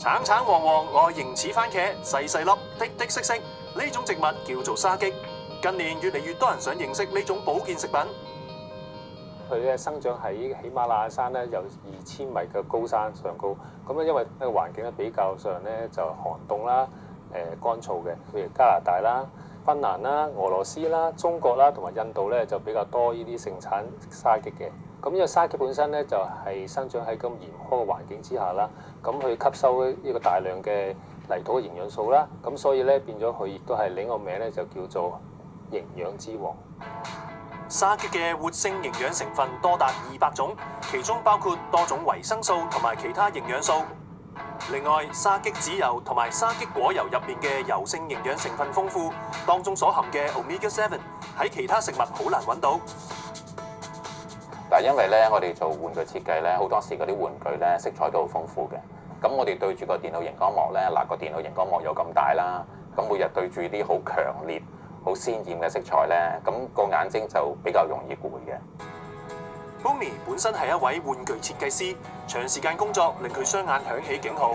橙橙黃黃，外形似番茄，細細粒，滴滴色色。呢種植物叫做沙棘。近年越嚟越多人想認識呢種保健食品。佢咧生長喺喜馬拉雅山咧，有2000米嘅高山上高。咁咧因為呢個環境咧比較上咧就寒凍啦、乾燥嘅，譬如加拿大啦、芬蘭啦、俄羅斯啦、中國啦同埋印度咧就比較多呢啲盛產沙棘嘅。咁因為沙棘本身咧就係生長喺咁嚴苛嘅環境之下啦，咁佢吸收呢個大量嘅泥土嘅營養素啦，咁所以咧變咗佢亦都係另一個名咧就叫做營養之王。沙棘嘅活性營養成分多達200種，其中包括多種維生素同埋其他營養素。另外，沙棘籽油同埋沙棘果油入面嘅油性營養成分豐富，當中所含嘅 Omega-7喺其他食物好難揾到。但係因為咧，我哋做玩具設計咧，好多時嗰啲玩具咧色彩都好豐富嘅。咁我哋對住個電腦熒光幕咧，嗱個電腦熒光幕有咁大啦，咁每日對住啲好強烈、好鮮豔嘅色彩咧，咁個眼睛就比較容易攰嘅。Bonnie 本身係一位玩具設計師，長時間工作令佢雙眼響起警號。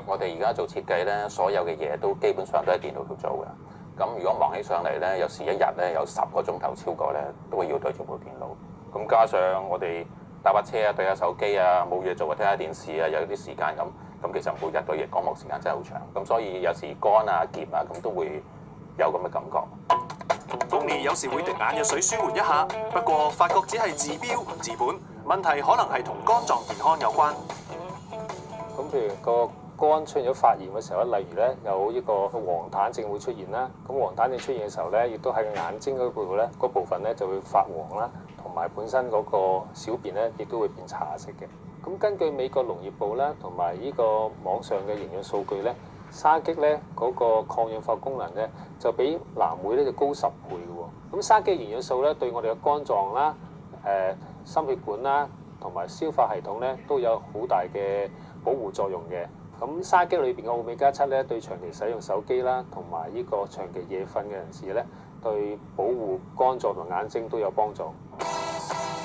我哋而家做設計咧，所有嘅嘢都基本上都喺電腦度做嘅。咁如果忙起上嚟咧，有時一日咧有10個鐘頭超過咧，都會要對住部電腦。咁加上我哋搭把車啊，對下手機啊，冇嘢做啊，睇下電視啊，有啲時間咁。咁其實每日對熒光幕時間真係好長。咁所以有時乾啊、澀啊，咁都會有咁嘅感覺。Bonnie 有時會滴眼藥水舒緩一下，不過發覺只係治標唔治本，問題可能係同肝臟健康有關。咁譬如個肝出現咗發炎嘅時候咧，例如咧有呢個黃疸症會出現啦。咁黃疸症出現嘅時候咧，亦都喺眼睛嗰度咧，嗰部分咧就會發黃啦，同埋本身嗰個小便咧亦都會變茶色嘅。咁根據美國農業部啦，同埋呢個網上嘅營養數據咧，沙棘咧嗰個抗氧化功能咧就比藍莓咧就高10倍嘅喎。咁沙棘營養素咧對我哋嘅肝臟啦、心血管啦同埋消化系統咧都有好大嘅保護作用嘅。咁沙棘裏邊嘅Omega-7咧對長期使用手機啦同埋呢個長期夜瞓嘅人士咧，對保護肝臟同眼睛都有幫助。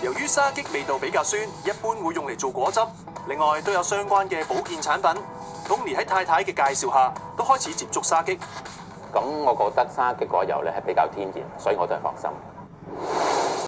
由於沙棘味道比較酸，一般會用嚟做果汁。另外都有相關嘅保健產品。Bonnie喺太太嘅介紹下，都開始接觸沙棘。咁我覺得沙棘果油咧係比較天然，所以我都係放心。